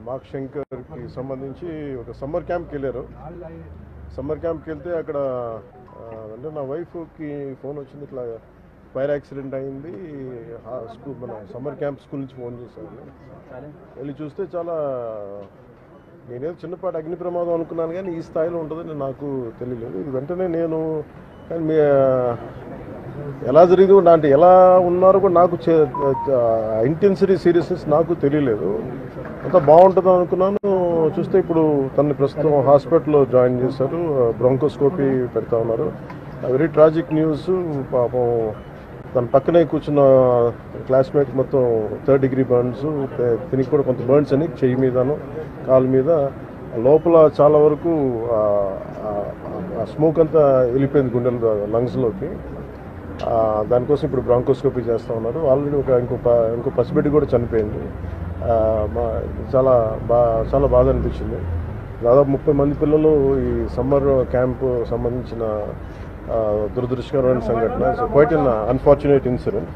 Mark శంకర్కి సంబంధించి ఒక summer క్యాంప్కి వెళ్ళారు. సమ్మర్ క్యాంప్కి వెళ్తే అక్కడ అంటే నా వైఫ్కి ఫోన్ వచ్చింది, ఇట్లా ఫైర్ యాక్సిడెంట్ అయింది, స్కూల్ మన సమ్మర్ క్యాంప్ స్కూల్ నుంచి ఫోన్ చేశారు. వెళ్ళి చూస్తే చాలా, నేనేదో చిన్నపాటి అగ్ని ప్రమాదం అనుకున్నాను కానీ ఈ స్థాయిలో ఉంటుందని నాకు తెలియలేదు. ఇది వెంటనే నేను కానీ ఎలా జరిగింది అంటే ఎలా ఉన్నారో కూడా నాకు ఇంటెన్సిటీ సీరియస్నెస్ నాకు తెలియలేదు. అంతా బాగుంటుంది అనుకున్నాను. చూస్తే ఇప్పుడు తనని ప్రస్తుతం హాస్పిటల్లో జాయిన్ చేశారు, బ్రాంకోస్కోపీ పెడతా ఉన్నారు. Very tragic news. పాపం తన పక్కనే కూర్చున్న క్లాస్మేట్ మొత్తం 3rd degree బర్న్స్, తినికి కూడా కొంత బర్న్స్ అని చెయ్యి మీదను కాలు మీద, లోపల చాలా వరకు స్మోక్ అంతా వెళ్ళిపోయింది గుండెల లంగ్స్లోకి. దానికోసం ఇప్పుడు బ్రాంకోస్కోపీ చేస్తూ ఉన్నారు. ఆల్రెడీ ఇంకో పసిబిడ్డ కూడా చనిపోయింది. చాలా బాధ అనిపించింది. దాదాపు 30 మంది పిల్లలు ఈ సమ్మర్ క్యాంపు సంబంధించిన దురదృష్టకరమైన సంఘటన. Quiet an unfortunate incident.